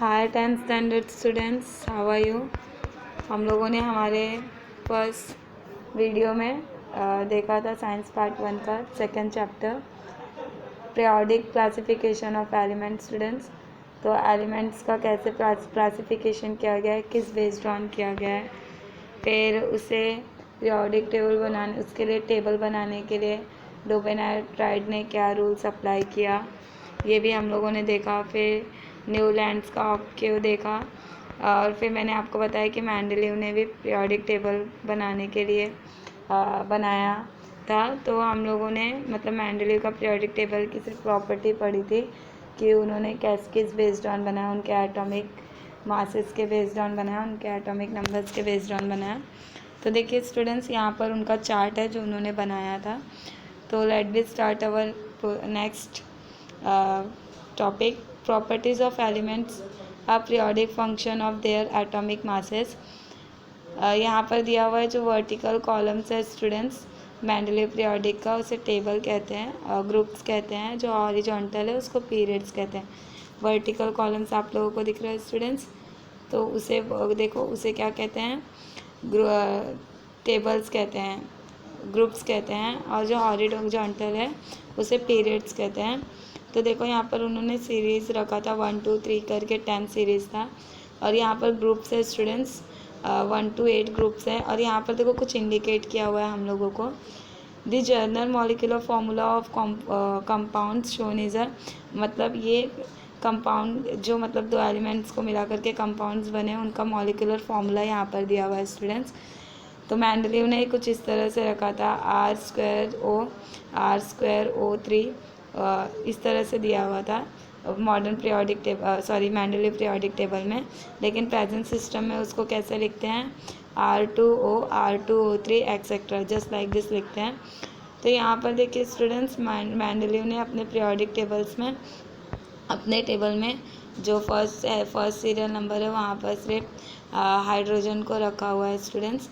Hi 10th standard students, how are you. हम लोगों ने हमारे फर्स्ट वीडियो में देखा था साइंस पार्ट 1 का second chapter periodic classification of elements. Students, तो एलिमेंट्स का कैसे क्लासिफिकेशन किया गया है, किस बेस्ड ऑन किया गया है, फिर उसे पीरियोडिक टेबल बनाने, उसके लिए टेबल बनाने के लिए डोबेनाइट्राइड ने क्या रूल्स अप्लाई किया, ये भी हम लोगों ने देखा। फिर न्यूलैंड्स का ऑक्यू देखा, और फिर मैंने आपको बताया कि मेंडलीव ने भी पीरियोडिक टेबल बनाने के लिए बनाया था। तो हम लोगों ने मतलब मेंडलीव का पीरियोडिक टेबल की सिर्फ प्रॉपर्टी पढ़ी थी कि उन्होंने किस बेस्ड ऑन बनाया, उनके एटॉमिक मासेस के बेस्ड ऑन बनाया, उनके एटॉमिक नंबर्स के बेस्ड ऑन बनाया। तो देखिए स्टूडेंट्स, यहाँ पर उनका चार्ट है जो उन्होंने बनाया था। तो let be start our next topic, properties of elements, a periodic function of their atomic masses। यहाँ पर दिया हुआ है जो वर्टिकल कॉलम्स है स्टूडेंट्स, मेंडलीव पीरियोडिक का उसे टेबल कहते हैं और ग्रुप्स कहते हैं, जो हॉरिजॉन्टल है उसको पीरियड्स कहते हैं। वर्टिकल कॉलम्स आप लोगों को दिख रहा है स्टूडेंट्स, तो उसे देखो उसे क्या कहते हैं, टेबल्स कहते हैं, ग्रुप्स कहते हैं, और जो हॉरिजॉन्टल है उसे पीरियड्स कहते हैं। तो देखो यहाँ पर उन्होंने सीरीज़ रखा था 1 2 3 करके 10 सीरीज़ था, और यहाँ पर ग्रुप्स है स्टूडेंट्स 1 to 8 ग्रुप्स है। और यहाँ पर देखो कुछ इंडिकेट किया हुआ है हम लोगों को, the journal molecular formula of compounds shown is a, मतलब ये कंपाउंड जो मतलब दो एलिमेंट्स को मिला करके कंपाउंड्स बने, उनका मॉलिक्यूलर फार्मूला यहाँ पर दिया हुआ है स्टूडेंट्स। तो मेंडलीव ने कुछ इस तरह से रखा था R2O3 इस तरह से दिया हुआ था modern periodic table, Mendeleev periodic table में। लेकिन प्रेजेंट सिस्टम में उसको कैसे लिखते हैं, R2O3 etcetera, just like this लिखते हैं। तो यहाँ पर देखिए स्टूडेंट्स, मेंडलीव ने अपने पीरियोडिक टेबल्स में, अपने टेबल में जो फर्स्ट सीरियल नंबर है वहाँ पर सिर्फ हाइड्रोजन को रखा हुआ है स्टूडेंट्स।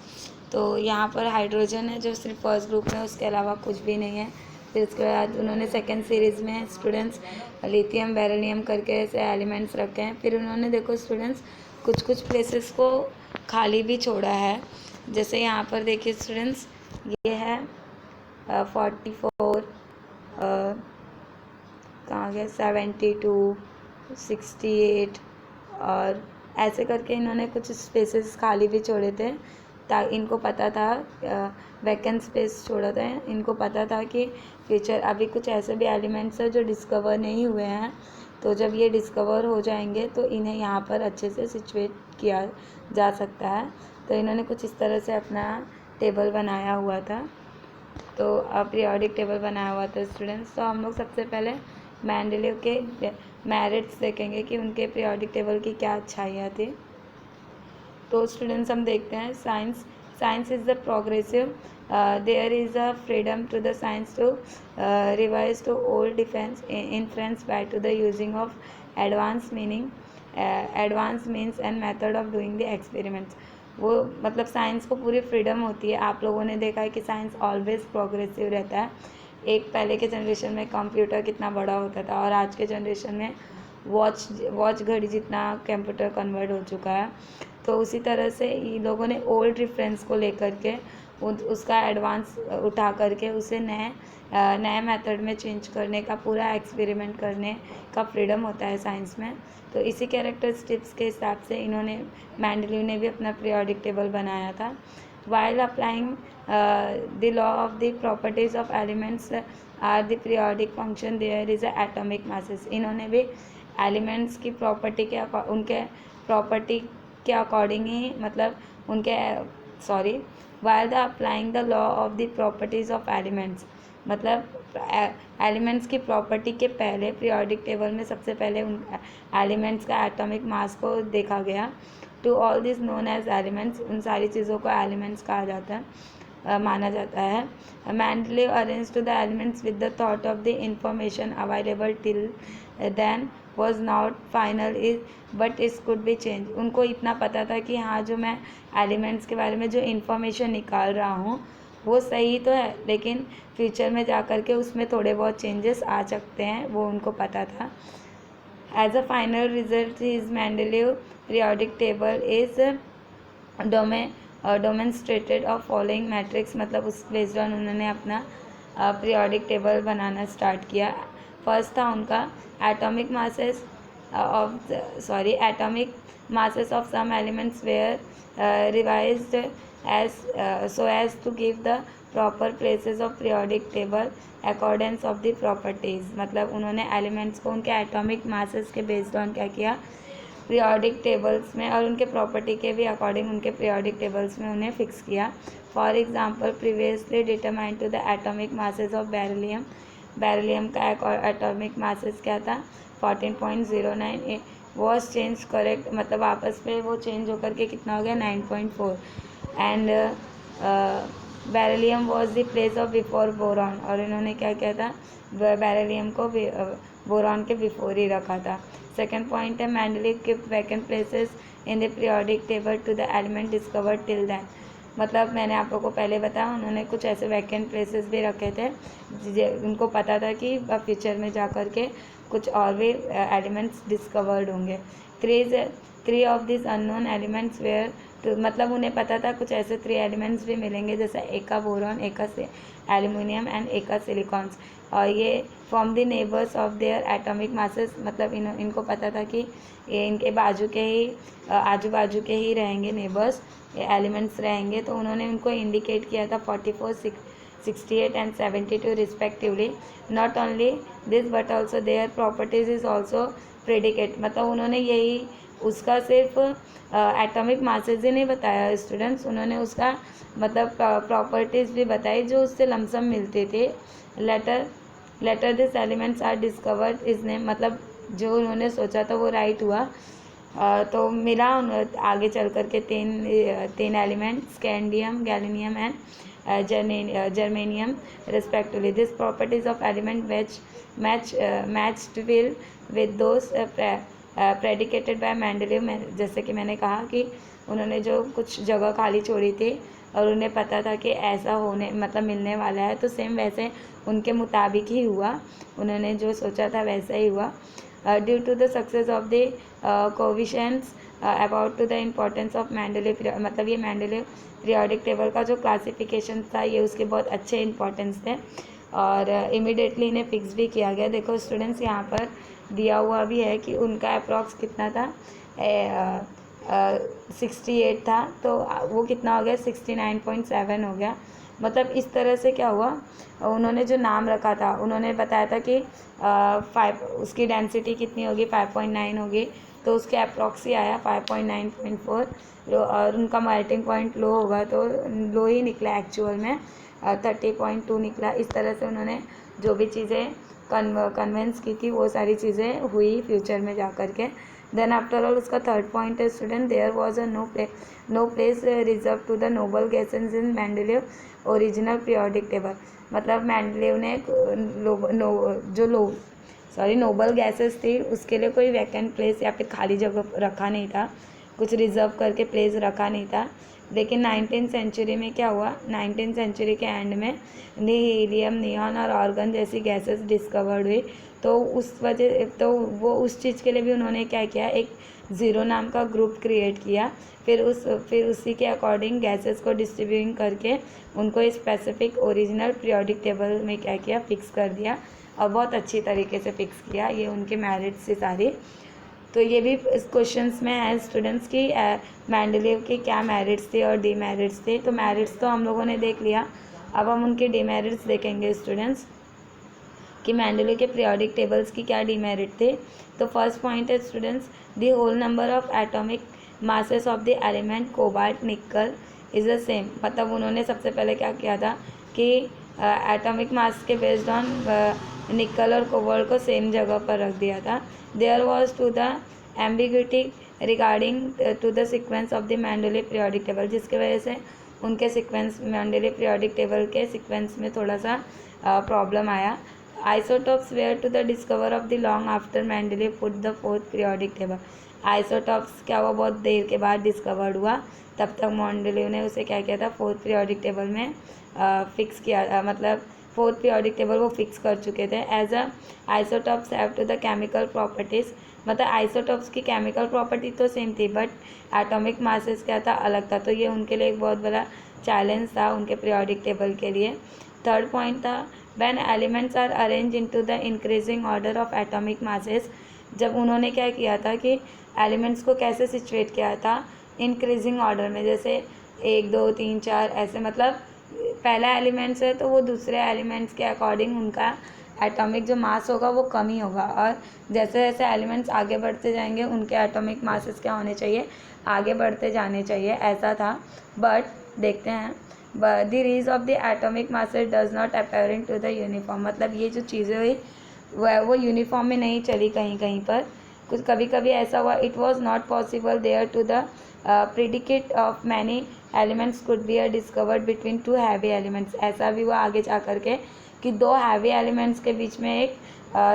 तो यहाँ पर हाइड्रोजन है जो सिर्फ फर्स्ट ग्रुप में, उसके अलावा कुछ भी नहीं है। फिर उसके बाद उन्होंने सेकेंड सीरीज़ में स्टूडेंट्स लिथियम बेरिलियम करके ऐसे एलिमेंट्स रखे हैं। फिर उन्होंने देखो स्टूडेंट्स कुछ कुछ प्लेसेस को खाली भी छोड़ा है, जैसे यहाँ पर देखिए स्टूडेंट्स, ये है 44 कहाँ गया 72 68, और ऐसे करके इन्होंने कुछ स्पेसेस खाली भी छोड़े थे। इनको पता था, वैकेंट स्पेस छोड़ा था, इनको पता था कि फ्यूचर अभी कुछ ऐसे भी एलिमेंट्स हैं जो डिस्कवर नहीं हुए हैं, तो जब ये डिस्कवर हो जाएंगे तो इन्हें यहाँ पर अच्छे से सिचुएट किया जा सकता है। तो इन्होंने कुछ इस तरह से अपना टेबल बनाया हुआ था, तो पीरियोडिक टेबल बनाया हुआ था स्टूडेंट्स। तो हम लोग सबसे पहले मेंडलीव के मेरिट्स देखेंगे कि उनके पीरियोडिक टेबल की क्या अच्छाइयाँ थी। तो स्टूडेंट्स हम देखते हैं, science is the progressive, there is a freedom to the science to revise to old defence influence by to the using of advance means and method of doing the experiments. वो मतलब science को पूरी freedom होती है। आप लोगों ने देखा है कि साइंस ऑलवेज प्रोग्रेसिव रहता है। एक पहले के जनरेशन में कंप्यूटर कितना बड़ा होता था, और आज के जनरेशन में वॉच घड़ी जितना कंप्यूटर कन्वर्ट हो चुका है। तो उसी तरह से ये लोगों ने ओल्ड रेफरेंस को लेकर के उसका एडवांस उठा करके उसे नए मेथड में चेंज करने का, पूरा एक्सपेरिमेंट करने का फ्रीडम होता है साइंस में। तो इसी कैरेक्टरिस्टिक्स के हिसाब से इन्होंने, मेंडलीव ने भी अपना पीरियोडिक टेबल बनाया था। While applying the law of the properties of elements are the periodic function, there is a atomic masses। इन्होंने भी एलिमेंट्स की प्रॉपर्टी के उनके प्रॉपर्टी के अकॉर्डिंग ही, मतलब उनके while the applying the law of the properties of elements, मतलब elements की प्रॉपर्टी के पहले पीरियोडिक टेबल में सबसे पहले उन एलिमेंट्स का एटॉमिक मास को देखा गया। To all this known as elements, उन सारी चीज़ों को एलिमेंट्स कहा जाता है, माना जाता है। Mendeleev arrange to the elements with the thought of the information available till then was not final is but is could be change. उनको इतना पता था कि हाँ, जो मैं एलिमेंट्स के बारे में जो इन्फॉर्मेशन निकाल रहा हूँ वो सही तो है, लेकिन फ्यूचर में जा कर के उसमें थोड़े बहुत चेंजेस आ सकते हैं, वो उनको पता था। As a final result his Mendeleev periodic table is demonstrated of following matrix, मतलब उस बेस्ड ऑन उन्होंने अपना पीरियोडिक टेबल बनाना स्टार्ट किया। फर्स्ट था उनका atomic masses of some elements were revised as to give the proper places of periodic table accordance of the properties, मतलब उन्होंने एलिमेंट्स को उनके एटॉमिक मासेस के बेस्ड ऑन क्या किया, पीरियोडिक टेबल्स में, और उनके प्रॉपर्टी के भी अकॉर्डिंग उनके पीरियोडिक टेबल्स में उन्हें फिक्स किया। For example previously determined to the atomic masses of beryllium, beryllium का एटॉमिक मासेस क्या था 14.09, वॉज चेंज करेक्ट, मतलब आपस में वो चेंज होकर के कितना हो गया 9.4, and beryllium was the place of before boron, और इन्होंने क्या किया था, बेरिलियम को बोरॉन के बिफोर ही रखा था। सेकेंड पॉइंट है Mendeleev give vacant places in the periodic table to the element discovered till then, मतलब मैंने आप लोगों को पहले बताया उन्होंने कुछ ऐसे वैकेंट प्लेसेस भी रखे थे उनको पता था कि फ्यूचर में जा कर के कुछ और भी एलिमेंट्स डिस्कवर्ड होंगे। Three of this unknown elements were तो मतलब उन्हें पता था कुछ ऐसे 3 एलिमेंट्स भी मिलेंगे जैसे एका बोरॉन, एका एल्यूमिनियम एंड एका सिलिकॉन्स, और ये from the neighbours of their atomic masses, मतलब इनको पता था कि ये इनके बाजू के ही आजू बाजू के ही रहेंगे नेबर्स, ये एलिमेंट्स रहेंगे, तो उन्होंने उनको इंडिकेट किया था 44, 68 and 72 respectively. Not only this but also their properties is also predicate, मतलब उन्होंने यही उसका सिर्फ एटॉमिक मासेस ही नहीं बताया स्टूडेंट्स, उन्होंने उसका मतलब प्रॉपर्टीज़ भी बताई जो उससे लमसम मिलते थे। Later this elements are discovered इसने, मतलब जो उन्होंने सोचा था वो राइट हुआ। तो मिला आगे चल कर के तीन element scandium, gallium and germanium respectively. This properties of element matched will with those predicated by Mendeleev, जैसे कि मैंने कहा कि उन्होंने जो कुछ जगह खाली छोड़ी थी और उन्हें पता था कि ऐसा होने मतलब मिलने वाला है, तो सेम वैसे उनके मुताबिक ही हुआ, उन्होंने जो सोचा था वैसा ही हुआ। Due to the success of the कोविशंस about to the importance of Mendeleev, मतलब ये मेंडलीव पीरियोडिक टेबल का जो क्लासिफिकेशन था ये उसके बहुत अच्छे इंपॉर्टेंस थे और इमिडिएटली इन्हें फिक्स भी किया गया। देखो स्टूडेंट्स यहाँ पर दिया हुआ भी है कि उनका अप्रॉक्स कितना था 68 था, तो वो कितना हो गया 69.7 हो गया। मतलब इस तरह से क्या हुआ, उन्होंने जो नाम रखा था उन्होंने बताया था कि 5 उसकी डेंसिटी कितनी होगी 5.9 होगी, तो उसके अप्रॉक्स ही आया 5.9.4 और उनका मेल्टिंग पॉइंट लो होगा तो लो ही निकला एक्चुअल में 30.2 निकला। इस तरह से उन्होंने जो भी चीज़ें कन्वेंस की थी वो सारी चीज़ें हुई फ्यूचर में जा कर के। देन आफ्टर ऑल उसका थर्ड पॉइंट है student, there was a no place reserve to the noble gases in Mendeleev original periodic table, मतलब मेंडलीव ने नोबल गैसेस थी उसके लिए कोई वैकेंट प्लेस या फिर खाली जगह रखा नहीं था, कुछ रिजर्व करके प्लेस रखा नहीं था। लेकिन 19वीं सेंचुरी में क्या हुआ, 19वीं सेंचुरी के एंड में हीलियम, नियॉन और आर्गन जैसी गैसेस डिस्कवर्ड हुई, तो उस वजह तो वो उस चीज़ के लिए भी उन्होंने क्या किया, एक ज़ीरो नाम का ग्रुप क्रिएट किया, फिर उसी के अकॉर्डिंग गैसेस को डिस्ट्रीब्यूट करके उनको स्पेसिफिक ओरिजिनल पीरियोडिक टेबल में क्या किया, फिक्स कर दिया और बहुत अच्छी तरीके से फिक्स किया। ये उनके मेरिट्स से सारी, तो ये भी इस क्वेश्चंस में है स्टूडेंट्स की मेंडलीव के क्या मेरिट्स थे और डीमेरिट्स थे। तो मेरिट्स तो हम लोगों ने देख लिया, अब हम उनके डीमेरिट्स देखेंगे स्टूडेंट्स कि मेंडलीव के पीरियोडिक टेबल्स की क्या डीमेरिट थे। तो फर्स्ट पॉइंट है students, the whole number of atomic masses of the element cobalt nickel is the same, मतलब उन्होंने सबसे पहले क्या किया था कि एटॉमिक मास के बेस्ड ऑन निकल और कोबाल्ट को सेम जगह पर रख दिया था। There was to the ambiguity regarding to the sequence of the Mendeleev periodic table, जिसके वजह से उनके सीक्वेंस मेंडलीव पीरियोडिक टेबल के सीक्वेंस में थोड़ा सा प्रॉब्लम आया। Isotopes were to the discover of the long after Mendeleev put the fourth periodic table, isotopes क्या हुआ बहुत देर के बाद डिस्कवर्ड हुआ, तब तक मेंडलीव ने उसे क्या किया था फोर्थ पीरियोडिक टेबल में फिक्स किया, मतलब फोर्थ पीरियोडिक टेबल वो फिक्स कर चुके थे। As a isotopes have to the chemical properties, मतलब आइसोटॉप्स की केमिकल प्रॉपर्टी तो सेम थी बट एटॉमिक मासेस क्या था, अलग था। तो ये उनके लिए एक बहुत बड़ा चैलेंज था उनके पीरियोडिक टेबल के लिए। थर्ड पॉइंट था when elements are arrange into the increasing order of atomic masses. जब उन्होंने क्या किया था कि एलिमेंट्स को कैसे सिचुएट किया था इंक्रीजिंग ऑर्डर में, जैसे 1 2 3 4 ऐसे, मतलब पहला एलिमेंट्स है तो वो दूसरे एलिमेंट्स के अकॉर्डिंग उनका एटॉमिक जो मास होगा वो कम ही होगा, और जैसे जैसे एलिमेंट्स आगे बढ़ते जाएंगे उनके एटॉमिक मासेस क्या होने चाहिए, आगे बढ़ते जाने चाहिए, ऐसा था। बट देखते हैं the rays of the atomic masses does not appearing to the uniform, मतलब ये जो चीज़ें हुई वो यूनिफॉर्म में नहीं चली कहीं कहीं पर, कुछ कभी कभी ऐसा हुआ। It was not possible there to the predicate of many elements could be discovered between two heavy elements, ऐसा भी हुआ आगे जा कर के कि दो हैवी एलिमेंट्स के बीच में एक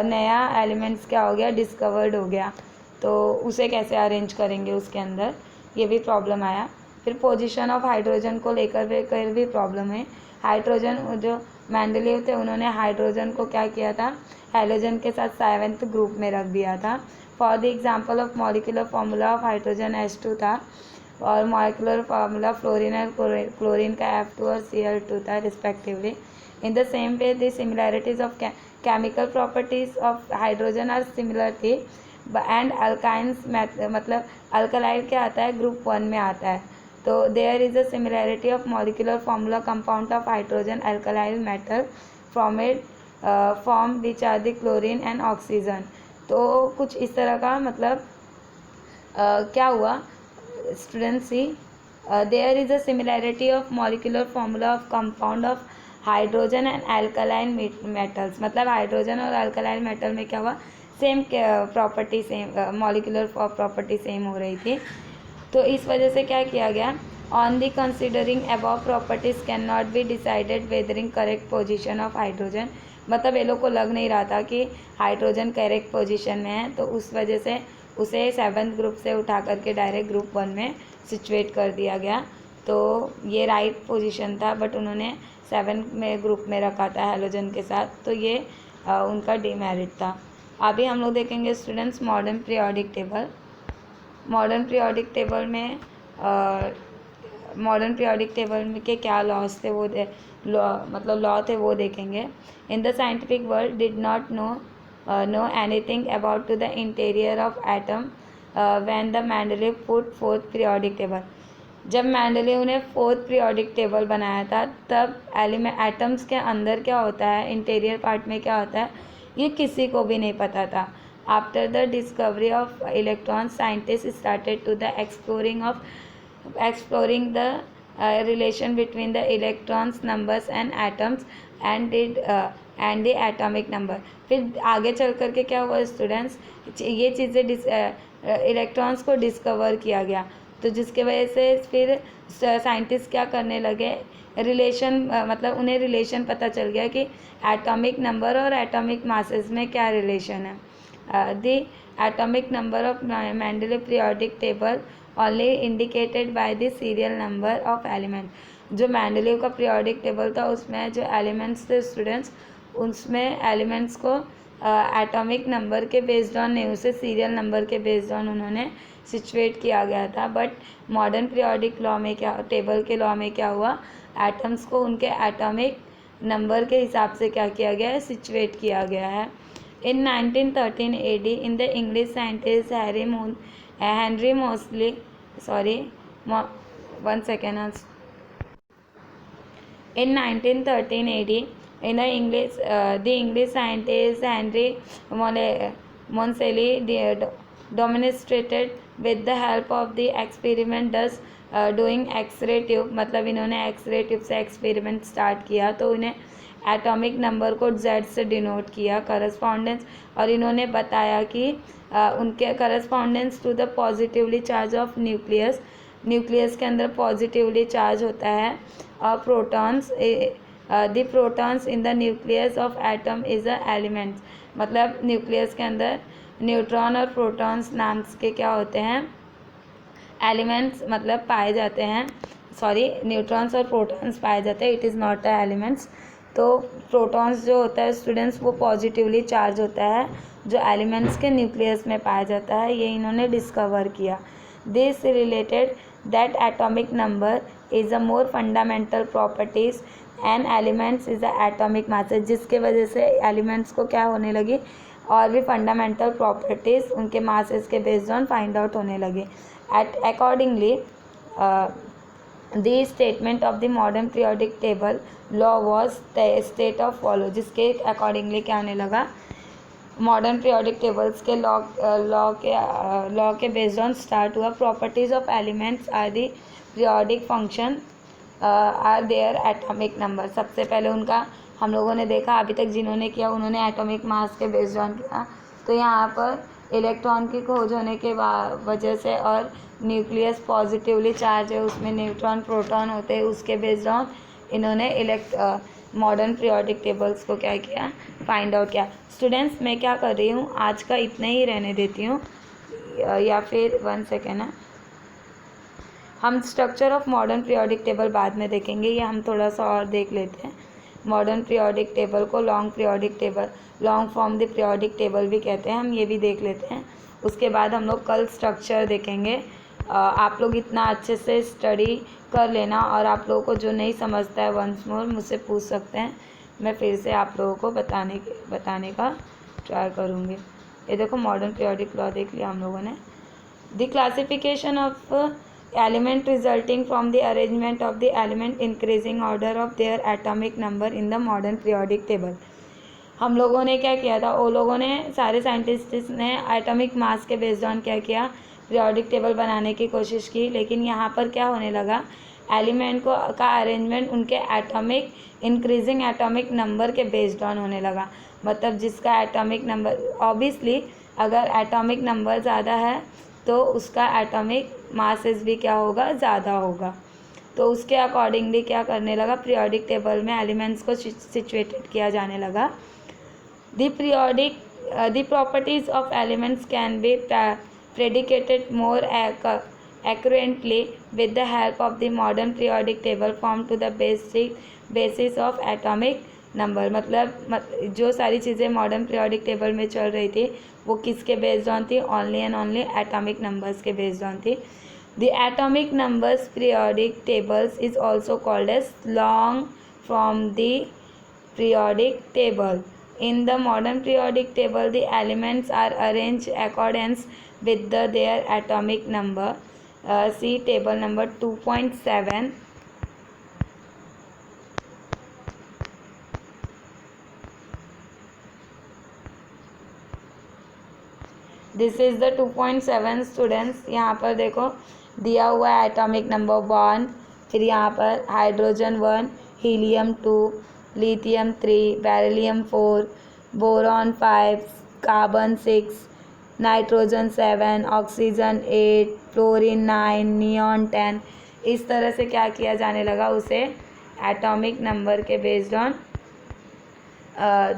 नया एलिमेंट्स क्या हो गया, डिस्कवर्ड हो गया, तो उसे कैसे अरेंज करेंगे उसके अंदर, ये भी प्रॉब्लम आया। फिर पोजीशन ऑफ हाइड्रोजन को लेकर भी प्रॉब्लम है। हाइड्रोजन जो मेंडलीव थे उन्होंने हाइड्रोजन को क्या किया था, हैलोजन के साथ 7th ग्रुप में रख दिया था। For the example of molecular formula of hydrogen H2 था, और मॉलिक्यूलर फार्मूला फ्लोरीन और क्लोरीन का F2 और Cl2 था respectively. In the same way the similarities of chemical properties of hydrogen are similar थी एंड अल्काइंस, मतलब alkaloid क्या आता है, ग्रुप 1 में आता है। तो there is a similarity of molecular formula compound of hydrogen alkali metal form which are the chlorine and oxygen. तो कुछ इस तरह का मतलब क्या हुआ students, see there is a similarity of molecular formula of compound of hydrogen and alkaline metals, मतलब hydrogen और अल्कलाइन मेटल में क्या हुआ, same property, same molecular property same हो रही थी। तो इस वजह से क्या किया गया, on the considering above properties can not be decided weathering correct position of hydrogen, मतलब ये लोग को लग नहीं रहा था कि हाइड्रोजन करेक्ट पोजीशन में है, तो उस वजह से उसे 7th ग्रुप से उठा करके डायरेक्ट ग्रुप 1 में सिचुएट कर दिया गया। तो ये राइट पोजीशन था बट उन्होंने 7 में ग्रुप में रखा था हैलोजन के साथ, तो ये उनका डीमेरिट था। अभी हम लोग देखेंगे students modern periodic table. Modern periodic table में मॉडर्न पीरियोडिक टेबल में के क्या लॉज थे वो मतलब लॉ थे वो देखेंगे। In the scientific world did not know anything about to the interior of atom when the Mendeleev put 4th periodic table. जब मेंडलीव ने 4th पीरियोडिक टेबल बनाया था तब एटम्स के अंदर क्या होता है, इंटीरियर पार्ट में क्या होता है, ये किसी को भी नहीं पता था। After the discovery of electron scientist started to the exploring the relation between the electrons numbers and atoms and the atomic number। फिर आगे चल कर के क्या हुआ स्टूडेंट्स, ये चीज़ें इलेक्ट्रॉन्स को डिस्कवर किया गया, तो जिसके वजह से फिर साइंटिस्ट क्या करने लगे, रिलेशन मतलब उन्हें रिलेशन पता चल गया कि एटॉमिक नंबर और एटॉमिक मासेस में क्या रिलेशन है। The atomic number of Mendeleev periodic table only indicated by the serial number of element. जो मेंडलीव का पीरियोडिक टेबल था उसमें जो एलिमेंट्स थे स्टूडेंट्स, उसमें एलिमेंट्स को एटॉमिक नंबर के बेस्ड ऑन नहीं, उसे सीरियल नंबर के बेस्ड ऑन उन्होंने सिचुएट किया गया था। बट मॉडर्न पीरियोडिक लॉ में क्या, टेबल के लॉ में क्या हुआ, एटम्स को उनके एटॉमिक नंबर के हिसाब से क्या किया गया है, सिचुएट किया गया है। In 1913 AD, in the English scientist Henry Moseley, in 1913 AD, in the English scientist Henry Moseley demonstrated with the help of the experiment thus doing X ray tube, मतलब इन्होंने एक्सरे ट्यूब से एक्सपेरिमेंट स्टार्ट किया, तो उन्हें atomic number को Z से denote किया correspondence, और इन्होंने बताया कि उनके correspondence to the positively charge of nucleus, nucleus के अंदर पॉजिटिवली चार्ज होता है, और protons the protons in the nucleus of atom is a elements, मतलब न्यूक्लियस के अंदर न्यूट्रॉन और प्रोटॉन्स नाम के क्या होते हैं, एलिमेंट्स मतलब पाए जाते हैं, न्यूट्रॉन्स और प्रोटॉन्स पाए जाते हैं, it is not a elements. तो प्रोटॉन्स जो होता है स्टूडेंट्स वो पॉजिटिवली चार्ज होता है जो एलिमेंट्स के न्यूक्लियस में पाया जाता है, ये इन्होंने डिस्कवर किया। This related that atomic number is a more fundamental properties and elements is a atomic masses, जिसके वजह से एलिमेंट्स को क्या होने लगी और भी फंडामेंटल प्रॉपर्टीज़ उनके मासेस के बेस्ड ऑन फाइंड आउट होने लगे। Accordingly the statement of the modern periodic table law was state of follow, जिसके अकॉर्डिंगली क्या होने लगा, मॉडर्न पीरियोडिक टेबल्स के लॉ के बेस्ड ऑन स्टार्ट हुआ। Properties of elements are the periodic function are their atomic number. सबसे पहले उनका हम लोगों ने देखा अभी तक जिन्होंने किया उन्होंने एटॉमिक मास के बेस्ड ऑन किया। तो यहाँ पर इलेक्ट्रॉन की खोज होने के वजह से और न्यूक्लियस पॉजिटिवली चार्ज है, उसमें न्यूट्रॉन प्रोटॉन होते हैं, उसके बेस्ड ऑन इन्होंने मॉडर्न पीरियोडिक टेबल्स को क्या किया, फाइंड आउट किया। स्टूडेंट्स मैं क्या कर रही हूँ आज का इतना ही रहने देती हूँ, या फिर 1 सेकेंड है, हम structure of modern periodic table बाद में देखेंगे, ये हम थोड़ा सा और देख लेते हैं। मॉडर्न पीरियोडिक टेबल को long periodic table, long form the periodic table भी कहते हैं, हम ये भी देख लेते हैं। उसके बाद हम लोग कल स्ट्रक्चर देखेंगे। आप लोग इतना अच्छे से स्टडी कर लेना, और आप लोगों को जो नहीं समझता है वंस मोर मुझसे पूछ सकते हैं, मैं फिर से आप लोगों को बताने का ट्राई करूँगी। ये देखो मॉडर्न पीरियोडिक लॉ देख लिया हम लोगों ने। The classification of element resulting from the arrangement of the element increasing order of their atomic number in the modern periodic table. हम लोगों ने क्या किया था, वो लोगों ने सारे साइंटिस्ट ने एटॉमिक मास के बेस्ड ऑन क्या किया, पीरियोडिक टेबल बनाने की कोशिश की। लेकिन यहाँ पर क्या होने लगा, एलिमेंट का अरेंजमेंट उनके एटॉमिक इंक्रीजिंग एटॉमिक नंबर के बेस्ड ऑन होने लगा। मतलब जिसका एटॉमिक नंबर, ऑब्वियसली अगर एटॉमिक नंबर ज़्यादा है तो उसका एटॉमिक मासेस भी क्या होगा, ज़्यादा होगा। तो उसके अकॉर्डिंगली क्या करने लगा, पीरियोडिक टेबल में एलिमेंट्स को सिचुएटेड किया जाने लगा। The properties of elements can be predicated more accurately with the help of the modern periodic table formed to the basis of atomic number। मतलब जो सारी चीज़ें मॉडर्न पीरियोडिक टेबल में चल रही थी वो किसके बेस्ड ऑन थी, only and only atomic numbers के बेस्ड ऑन थी। The atomic numbers periodic tables is also called as long from the periodic table। In the modern periodic table, the elements are arranged accordance with their atomic number। See table number 2.7। This is the 2.7 students. यहाँ पर देखो दिया हुआ है atomic number 1, फिर यहाँ पर hydrogen 1, helium 2, lithium 3, beryllium 4, boron 5, carbon 6, nitrogen 7, oxygen 8, fluorine 9, neon 10। इस तरह से क्या किया जाने लगा, उसे एटॉमिक नंबर के बेस्ड ऑन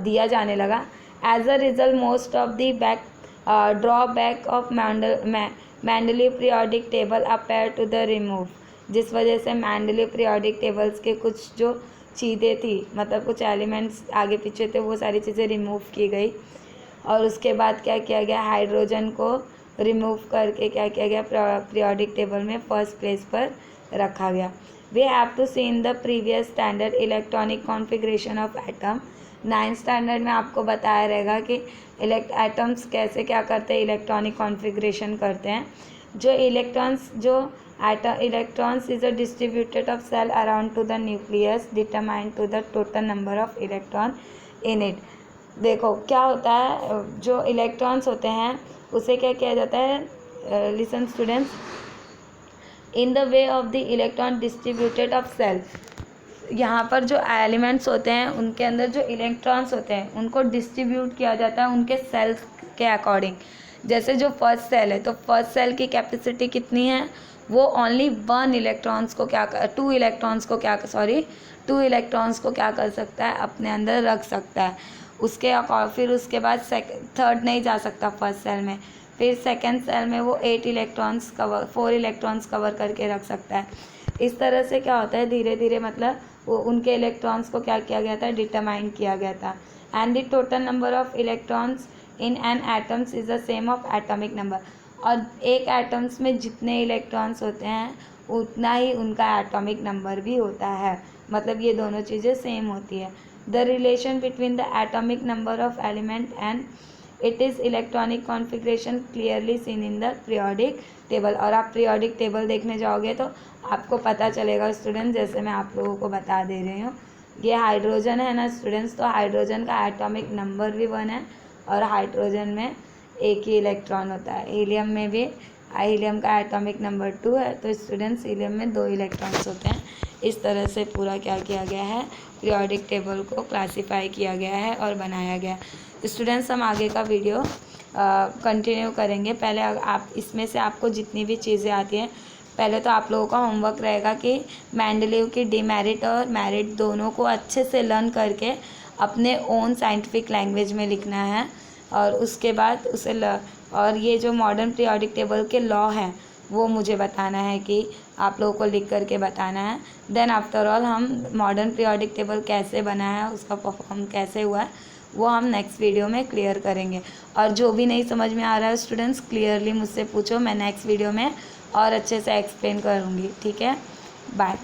दिया जाने लगा। As a result most of the drawback of Mendeleev periodic table appear to the remove. जिस वजह से मैंडलीव पीरियोडिक टेबल्स के कुछ जो चीज़ें थी, मतलब कुछ एलिमेंट्स आगे पीछे थे, वो सारी चीज़ें रिमूव की गई। और उसके बाद क्या किया गया, हाइड्रोजन को रिमूव करके क्या किया गया, पीरियोडिक टेबल में फर्स्ट प्लेस पर रखा गया। We have to see in the previous standard electronic configuration of atom. 9th standard में आपको बताया रहेगा कि एटम्स कैसे क्या करते हैं, इलेक्ट्रॉनिक कॉन्फ़िगरेशन करते हैं। जो electrons is a distributed of shell around to the nucleus determine to the total number of electron in it. देखो क्या होता है, जो इलेक्ट्रॉन्स होते हैं उसे क्या किया जाता है, listen students, in the way of the electron distributed of shell. यहाँ पर जो एलिमेंट्स होते हैं उनके अंदर जो इलेक्ट्रॉन्स होते हैं उनको डिस्ट्रीब्यूट किया जाता है उनके सेल्स के अकॉर्डिंग। जैसे जो फर्स्ट सेल है, तो फर्स्ट सेल की कैपेसिटी कितनी है, वो ओनली 2 इलेक्ट्रॉन्स को क्या कर सकता है, अपने अंदर रख सकता है। फिर उसके बाद 3rd नहीं जा सकता फर्स्ट सेल में, फिर सेकेंड सेल में वो 4 इलेक्ट्रॉन्स कवर करके रख सकता है। इस तरह से क्या होता है, धीरे धीरे मतलब वो उनके इलेक्ट्रॉन्स को क्या किया गया था, डिटरमाइन किया गया था। And the total number of electrons in an atoms is the same of atomic number. और एक एटम्स में जितने इलेक्ट्रॉन्स होते हैं उतना ही उनका एटॉमिक नंबर भी होता है, मतलब ये दोनों चीज़ें सेम होती है। The relation between the atomic number of element and it is electronic configuration clearly seen in the periodic table. और आप पीरियोडिक टेबल देखने जाओगे तो आपको पता चलेगा स्टूडेंट, जैसे मैं आप लोगों को बता दे रही हूँ, ये हाइड्रोजन है ना स्टूडेंट्स, तो हाइड्रोजन का एटॉमिक नंबर भी 1 है और हाइड्रोजन में एक ही इलेक्ट्रॉन होता है। हीलियम में भी हीलियम का एटॉमिक नंबर 2 है, तो स्टूडेंट्स हीलियम में 2 इलेक्ट्रॉन्स होते हैं। इस तरह से पूरा क्या किया गया है, पीरियोडिक टेबल को क्लासीफाई किया गया है और बनाया गया है। स्टूडेंट्स हम आगे का वीडियो कंटिन्यू करेंगे। पहले आप इसमें से आपको जितनी भी चीज़ें आती हैं, पहले तो आप लोगों का होमवर्क रहेगा कि मेंडलीव की डीमेरिट और मेरिट दोनों को अच्छे से लर्न करके अपने ओन साइंटिफिक लैंग्वेज में लिखना है। और उसके बाद और ये जो मॉडर्न पीरियोडिक टेबल के लॉ हैं वो मुझे बताना है कि आप लोगों को लिख करके बताना है। देन आफ्टर ऑल हम मॉडर्न पीरियोडिक टेबल कैसे बना है, उसका परफॉर्म कैसे हुआ है, वो हम नेक्स्ट वीडियो में क्लियर करेंगे। और जो भी नहीं समझ में आ रहा है स्टूडेंट्स, क्लियरली मुझसे पूछो, मैं नेक्स्ट वीडियो में और अच्छे से एक्सप्लेन करूँगी। ठीक है, बाय।